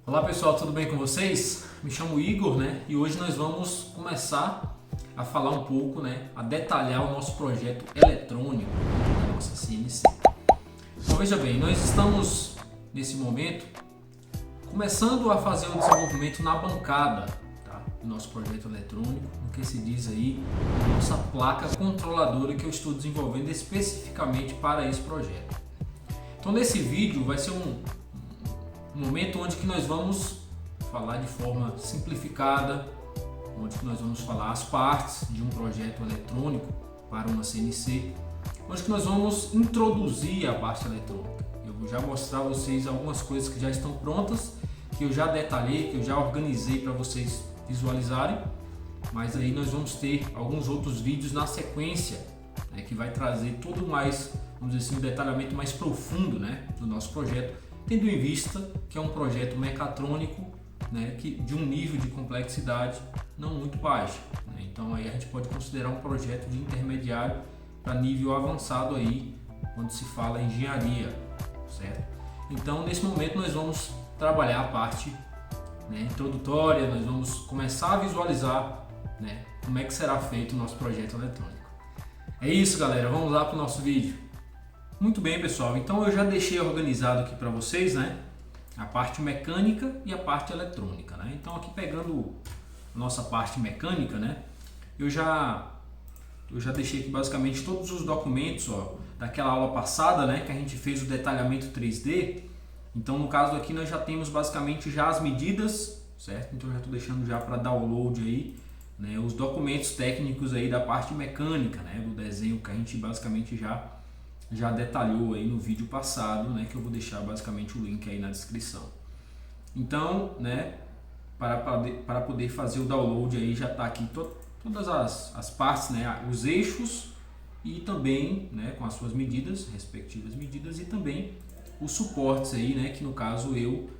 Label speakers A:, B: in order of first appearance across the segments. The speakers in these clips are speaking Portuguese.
A: Olá pessoal, tudo bem com vocês? Me chamo Igor, E hoje nós vamos começar a falar um pouco, a detalhar o nosso projeto eletrônico da nossa CNC. Então veja bem, nós estamos nesse momento começando a fazer o desenvolvimento na bancada, do nosso projeto eletrônico, no que se diz aí a nossa placa controladora que eu estou desenvolvendo especificamente para esse projeto. Então nesse vídeo vai ser um momento onde que nós vamos falar de forma simplificada, onde que nós vamos falar as partes de um projeto eletrônico para uma CNC, onde que nós vamos introduzir a parte eletrônica. Eu vou já mostrar a vocês algumas coisas que já estão prontas, que eu já detalhei, que eu já organizei para vocês visualizarem, mas aí nós vamos ter alguns outros vídeos na sequência, que vai trazer todo mais, vamos dizer assim, um detalhamento mais profundo, do nosso projeto, tendo em vista que é um projeto mecatrônico, que de um nível de complexidade não muito baixo, Então aí a gente pode considerar um projeto de intermediário para nível avançado aí, quando se fala em engenharia, certo? Então nesse momento nós vamos trabalhar a parte introdutória, nós vamos começar a visualizar como é que será feito o nosso projeto eletrônico. É isso, galera, vamos lá para o nosso vídeo. Muito bem, pessoal, então eu já deixei organizado aqui para vocês, a parte mecânica e a parte eletrônica, Então aqui pegando a nossa parte mecânica, eu já deixei aqui basicamente todos os documentos, daquela aula passada, que a gente fez o detalhamento 3D. Então no caso aqui nós já temos basicamente já as medidas, certo? Então eu já estou deixando já para download aí, os documentos técnicos aí da parte mecânica, do desenho que a gente basicamente já detalhou aí no vídeo passado, que eu vou deixar basicamente o link aí na descrição. Então, para poder fazer o download aí já está aqui todas as partes, os eixos e também, com as suas medidas, respectivas medidas, e também os suportes aí, que no caso eu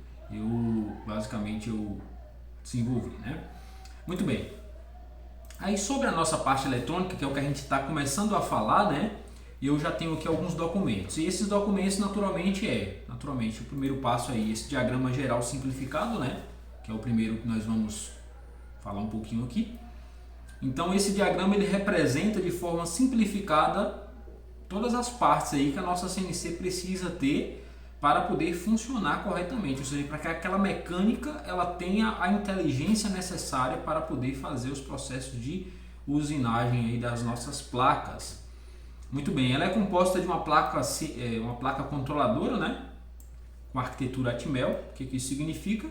A: basicamente desenvolvi, Muito bem. Aí sobre a nossa parte eletrônica, que é o que a gente está começando a falar, eu já tenho aqui alguns documentos. E esses documentos naturalmente o primeiro passo aí, esse diagrama geral simplificado, que é o primeiro que nós vamos falar um pouquinho aqui. Então esse diagrama ele representa de forma simplificada todas as partes aí que a nossa CNC precisa ter para poder funcionar corretamente, ou seja, para que aquela mecânica ela tenha a inteligência necessária para poder fazer os processos de usinagem aí das nossas placas. Muito bem, ela é composta de uma placa controladora, com arquitetura Atmel. O que isso significa?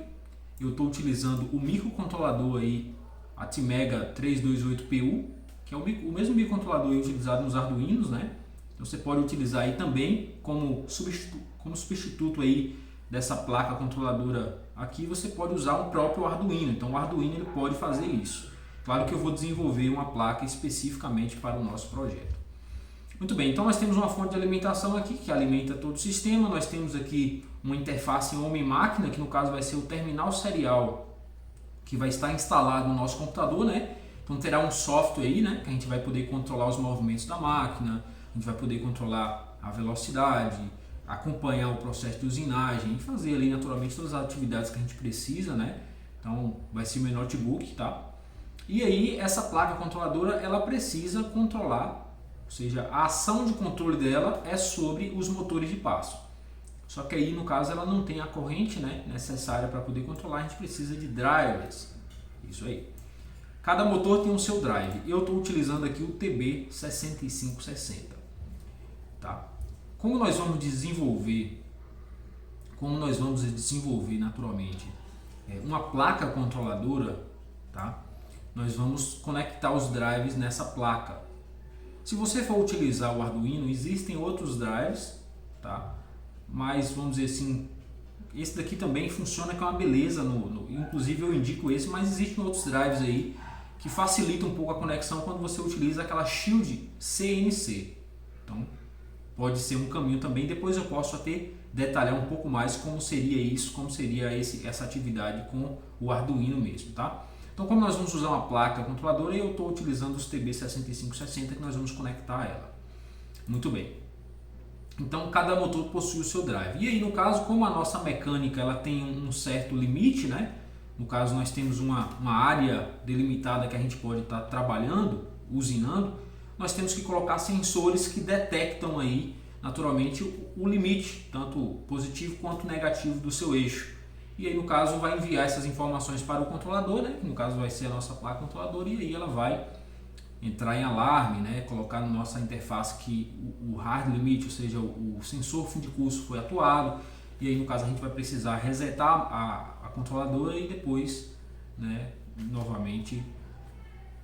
A: Eu estou utilizando o microcontrolador aí, Atmega 328PU, que é o mesmo microcontrolador utilizado nos Arduinos, Então você pode utilizar aí também como substituto aí dessa placa controladora aqui, você pode usar o próprio Arduino. Então o Arduino ele pode fazer isso. Claro que eu vou desenvolver uma placa especificamente para o nosso projeto. Muito bem, então nós temos uma fonte de alimentação aqui que alimenta todo o sistema. Nós temos aqui uma interface homem-máquina, que no caso vai ser o terminal serial que vai estar instalado no nosso computador, Então terá um software aí, que a gente vai poder controlar os movimentos da máquina, a gente vai poder controlar a velocidade, acompanhar o processo de usinagem e fazer ali naturalmente todas as atividades que a gente precisa, Então vai ser meu notebook, tá? E aí essa placa controladora ela precisa controlar, ou seja, a ação de controle dela é sobre os motores de passo. Só que aí no caso ela não tem a corrente necessária para poder controlar, a gente precisa de drivers. Isso aí. Cada motor tem o seu drive. Eu estou utilizando aqui o TB6560. Tá? Como nós vamos desenvolver naturalmente uma placa controladora, tá? Nós vamos conectar os drives nessa placa. Se você for utilizar o Arduino, existem outros drives, tá? Mas vamos dizer assim, esse daqui também funciona com uma beleza, inclusive eu indico esse, mas existem outros drives aí que facilitam um pouco a conexão quando você utiliza aquela Shield CNC. Então pode ser um caminho também, depois eu posso até detalhar um pouco mais como seria isso, como seria essa atividade com o Arduino mesmo, tá? Então como nós vamos usar uma placa controladora, eu estou utilizando os TB6560 que nós vamos conectar a ela. Muito bem. Então cada motor possui o seu drive. E aí no caso, como a nossa mecânica ela tem um certo limite, né? No caso nós temos uma área delimitada que a gente pode estar trabalhando, usinando, nós temos que colocar sensores que detectam aí naturalmente o limite, tanto positivo quanto negativo do seu eixo. E aí no caso vai enviar essas informações para o controlador, né? Que no caso vai ser a nossa placa controladora, e aí ela vai entrar em alarme, né? Colocar na nossa interface que o hard limit, ou seja, o sensor fim de curso foi atuado, e aí no caso a gente vai precisar resetar a controladora e depois, né, novamente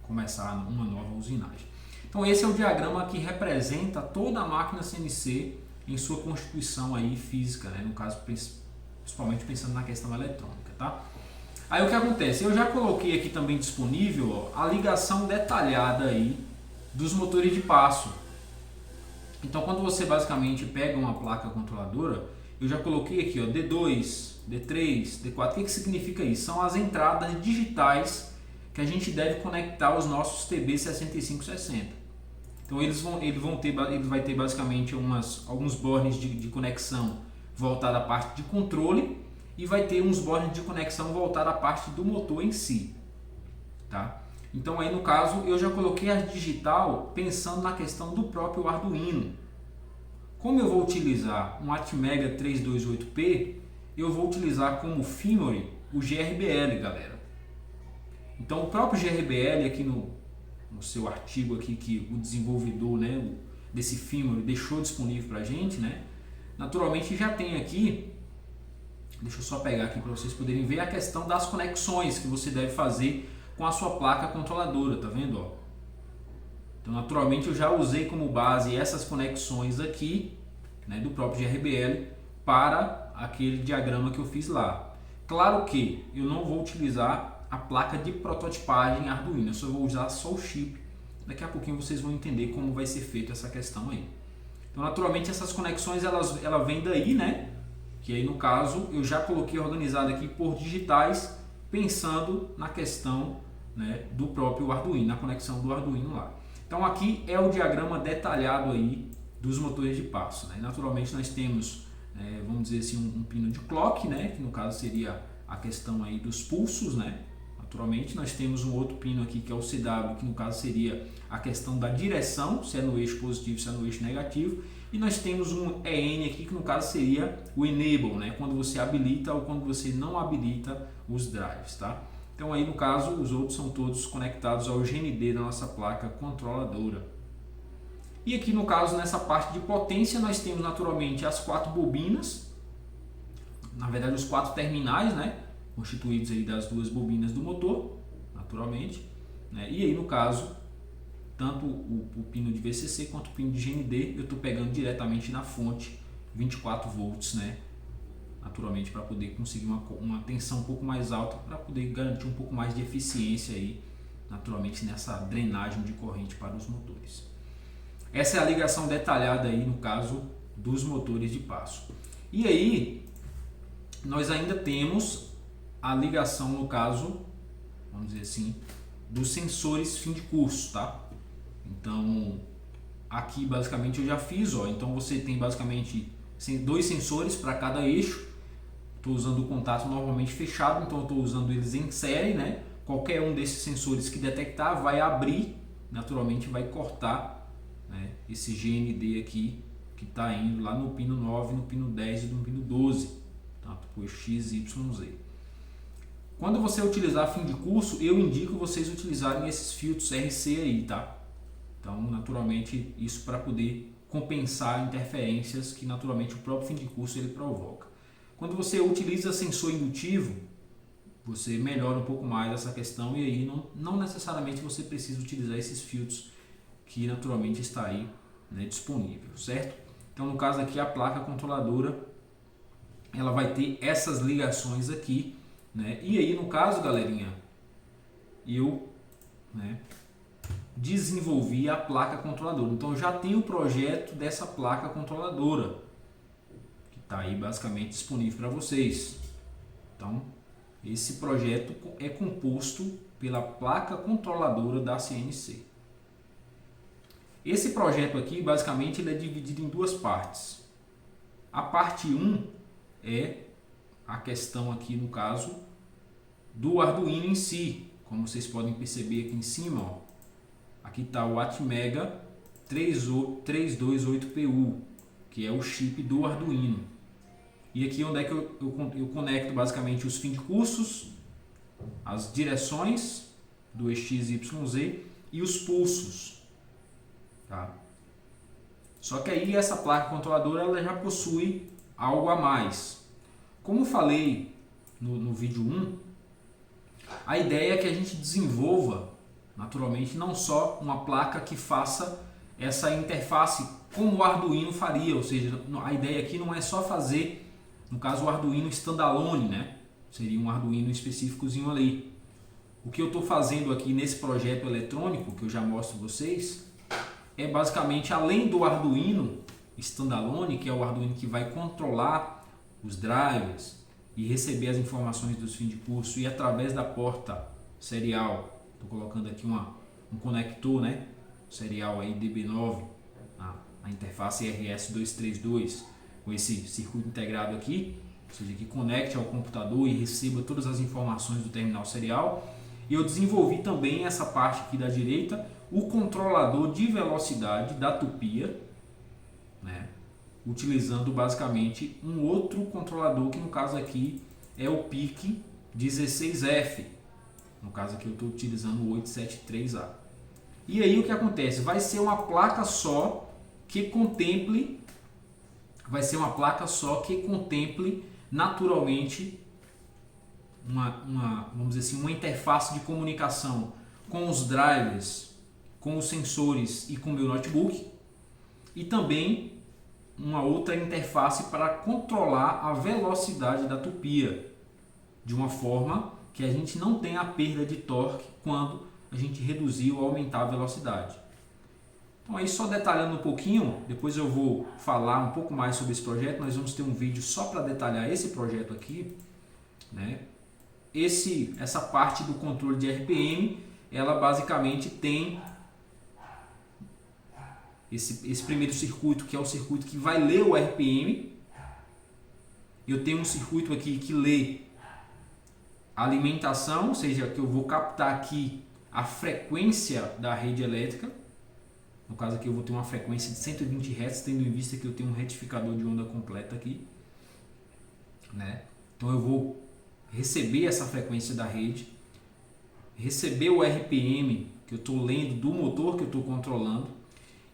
A: começar uma nova usinagem. Então esse é o diagrama que representa toda a máquina CNC em sua constituição aí física, né? No caso principalmente pensando na questão eletrônica, tá? Aí o que acontece? Eu já coloquei aqui também disponível, ó, a ligação detalhada aí dos motores de passo. Então quando você basicamente pega uma placa controladora, eu já coloquei aqui, ó, D2, D3, D4. O que significa isso? São as entradas digitais que a gente deve conectar aos nossos TB6560. Então ele vai ter basicamente alguns bornes de conexão voltada à parte de controle e vai ter uns bornes de conexão voltada à parte do motor em si, tá? Então aí no caso eu já coloquei a digital pensando na questão do próprio Arduino. Como eu vou utilizar um Atmega 328P, eu vou utilizar como firmware o GRBL, galera. Então o próprio GRBL aqui no seu artigo aqui que o desenvolvedor, né, desse firmware deixou disponível para a gente, né? Naturalmente já tem aqui, deixa eu só pegar aqui para vocês poderem ver a questão das conexões que você deve fazer com a sua placa controladora, tá vendo? Ó? Então naturalmente eu já usei como base essas conexões aqui, né, do próprio GRBL para aquele diagrama que eu fiz lá. Claro que eu não vou utilizar a placa de prototipagem Arduino, eu só vou usar só o chip. Daqui a pouquinho vocês vão entender como vai ser feita essa questão aí. Então naturalmente essas conexões ela vem daí, né? Que aí no caso eu já coloquei organizado aqui por digitais, pensando na questão, né, do próprio Arduino, na conexão do Arduino lá. Então aqui é o diagrama detalhado aí dos motores de passo, né? Naturalmente nós temos, vamos dizer assim, um pino de clock, né? Que no caso seria a questão aí dos pulsos, né? Naturalmente nós temos um outro pino aqui que é o CW, que no caso seria a questão da direção, se é no eixo positivo, se é no eixo negativo. E nós temos um EN aqui que no caso seria o Enable, né? Quando você habilita ou quando você não habilita os drives, tá? Então aí no caso os outros são todos conectados ao GND da nossa placa controladora. E aqui no caso nessa parte de potência nós temos naturalmente as 4 bobinas, na verdade os 4 terminais, né? Constituídos aí das 2 bobinas do motor, naturalmente, né? E aí no caso tanto o pino de VCC quanto o pino de GND eu estou pegando diretamente na fonte 24 volts, né? Naturalmente para poder conseguir uma tensão um pouco mais alta, para poder garantir um pouco mais de eficiência aí, naturalmente nessa drenagem de corrente para os motores. Essa é a ligação detalhada aí no caso dos motores de passo. E aí nós ainda temos a ligação no caso, vamos dizer assim, dos sensores fim de curso, tá? Então aqui basicamente eu já fiz, ó. Então você tem basicamente 2 sensores para cada eixo. Estou usando o contato normalmente fechado, então estou usando eles em série, né? Qualquer um desses sensores que detectar vai abrir, naturalmente vai cortar, né, esse GND aqui que está indo lá no pino 9, no pino 10 e no pino 12, tanto por X, Y, Z. Quando você utilizar fim de curso, eu indico vocês utilizarem esses filtros RC aí, tá? Então, naturalmente, isso para poder compensar interferências que naturalmente o próprio fim de curso ele provoca. Quando você utiliza sensor indutivo, você melhora um pouco mais essa questão e aí não necessariamente você precisa utilizar esses filtros que naturalmente está aí, né, disponível, certo? Então, no caso aqui, a placa controladora ela vai ter essas ligações aqui, né? E aí, no caso, galerinha, eu, né, desenvolvi a placa controladora. Então, eu já tenho o projeto dessa placa controladora, que está aí basicamente disponível para vocês. Então, esse projeto é composto pela placa controladora da CNC. Esse projeto aqui, basicamente, ele é dividido em duas partes. A parte 1 é a questão aqui, no caso, do Arduino em si. Como vocês podem perceber aqui em cima, ó, aqui está o Atmega 328PU, que é o chip do Arduino. E aqui onde é que eu conecto basicamente os fins de cursos, as direções do XYZ e os pulsos. Tá? Só que aí essa placa controladora ela já possui algo a mais. Como falei no vídeo 1, a ideia é que a gente desenvolva naturalmente não só uma placa que faça essa interface como o Arduino faria, ou seja, a ideia aqui não é só fazer, no caso, o Arduino standalone, né? Seria um Arduino específicozinho ali. O que eu estou fazendo aqui nesse projeto eletrônico, que eu já mostro a vocês, é basicamente, além do Arduino standalone, que é o Arduino que vai controlar os drivers e receber as informações dos fins de curso, e através da porta serial, estou colocando aqui um conector, né? Serial aí DB9, a interface RS232, com esse circuito integrado aqui, ou seja, que conecte ao computador e receba todas as informações do terminal serial. E eu desenvolvi também essa parte aqui da direita, o controlador de velocidade da tupia, né? Utilizando basicamente um outro controlador, que no caso aqui é o PIC 16F, no caso aqui eu estou utilizando o 873A. E aí o que acontece? Vai ser uma placa só que contemple naturalmente vamos dizer assim, uma interface de comunicação com os drivers, com os sensores e com o meu notebook, e também uma outra interface para controlar a velocidade da tupia, de uma forma que a gente não tenha a perda de torque quando a gente reduzir ou aumentar a velocidade. Então aí só detalhando um pouquinho, depois eu vou falar um pouco mais sobre esse projeto. Nós vamos ter um vídeo só para detalhar esse projeto aqui, né? Essa parte do controle de RPM, ela basicamente tem esse primeiro circuito, que é o circuito que vai ler o RPM. Eu tenho um circuito aqui que lê a alimentação, ou seja, que eu vou captar aqui a frequência da rede elétrica. No caso aqui eu vou ter uma frequência de 120 Hz, tendo em vista que eu tenho um retificador de onda completa aqui, né? Então eu vou receber essa frequência da rede, receber o RPM que eu estou lendo do motor que eu estou controlando,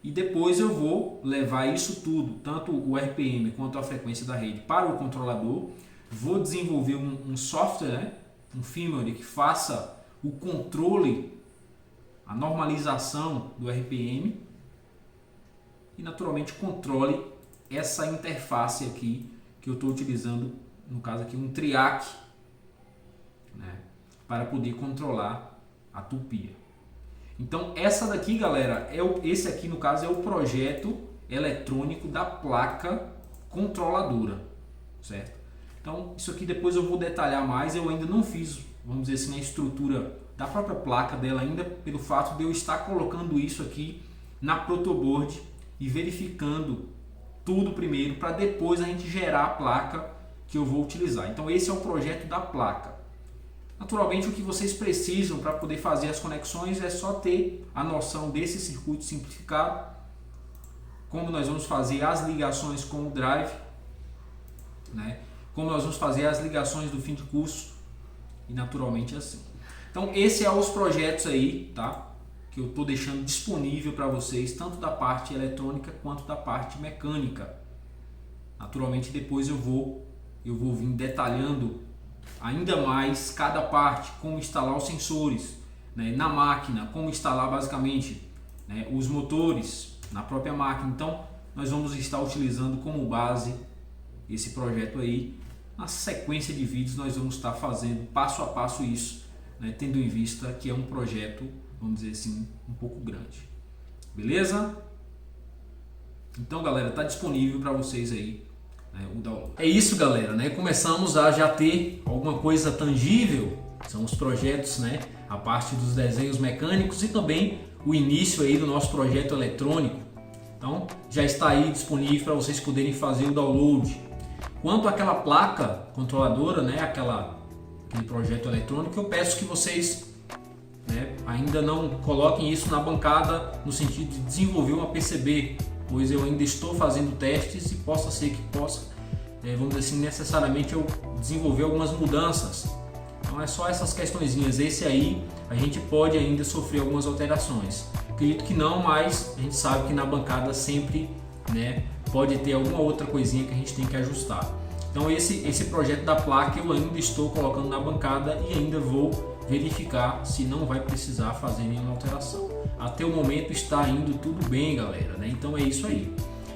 A: e depois eu vou levar isso tudo, tanto o RPM quanto a frequência da rede, para o controlador. Vou desenvolver um software, né? Um firmware que faça o controle, a normalização do RPM, e naturalmente controle essa interface aqui que eu estou utilizando, no caso aqui um TRIAC, né, para poder controlar a tupia. Então essa daqui, galera, esse aqui no caso é o projeto eletrônico da placa controladora, certo? Então isso aqui depois eu vou detalhar mais. Eu ainda não fiz, vamos dizer assim, a estrutura da própria placa dela ainda, pelo fato de eu estar colocando isso aqui na protoboard e verificando tudo primeiro, para depois a gente gerar a placa que eu vou utilizar. Então esse é o projeto da placa. Naturalmente o que vocês precisam para poder fazer as conexões é só ter a noção desse circuito simplificado, como nós vamos fazer as ligações com o drive, né? Como nós vamos fazer as ligações do fim de curso, e naturalmente assim. Então esses são os projetos aí, tá? Que eu estou deixando disponível para vocês, tanto da parte eletrônica quanto da parte mecânica. Naturalmente depois eu vou vir detalhando ainda mais cada parte, como instalar os sensores, né, na máquina, como instalar basicamente, né, os motores na própria máquina. Então nós vamos estar utilizando como base esse projeto aí. Na sequência de vídeos nós vamos estar fazendo passo a passo isso, né, tendo em vista que é um projeto, vamos dizer assim, um pouco grande. Beleza? Então, galera, está disponível para vocês aí, né, o download. É isso, galera, né? Começamos a já ter alguma coisa tangível. São os projetos, né? A parte dos desenhos mecânicos e também o início aí do nosso projeto eletrônico. Então já está aí disponível para vocês poderem fazer o download. Quanto àquela placa controladora, né, aquele projeto eletrônico, eu peço que vocês, né, ainda não coloquem isso na bancada no sentido de desenvolver uma PCB, pois eu ainda estou fazendo testes e possa ser que possa, vamos dizer assim, necessariamente eu desenvolver algumas mudanças. Então é só essas questõezinhas. Esse aí a gente pode ainda sofrer algumas alterações. Acredito que não, mas a gente sabe que na bancada sempre, né, pode ter alguma outra coisinha que a gente tem que ajustar. Então esse projeto da placa eu ainda estou colocando na bancada e ainda vou verificar se não vai precisar fazer nenhuma alteração. Até o momento está indo tudo bem, galera, né? Então é isso aí.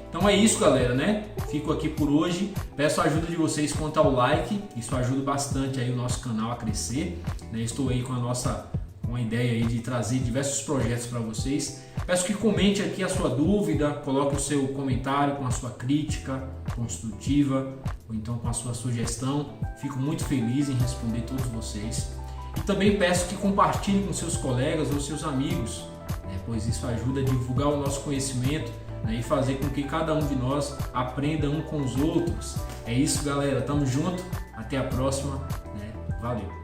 A: Então é isso, galera, né? Fico aqui por hoje. Peço a ajuda de vocês quanto ao like. Isso ajuda bastante aí o nosso canal a crescer, né? Estou aí com uma ideia aí de trazer diversos projetos para vocês. Peço que comente aqui a sua dúvida, coloque o seu comentário com a sua crítica construtiva ou então com a sua sugestão. Fico muito feliz em responder todos vocês. E também peço que compartilhe com seus colegas ou seus amigos, né? Pois isso ajuda a divulgar o nosso conhecimento, né? E fazer com que cada um de nós aprenda um com os outros. É isso, galera. Tamo junto. Até a próxima, né? Valeu!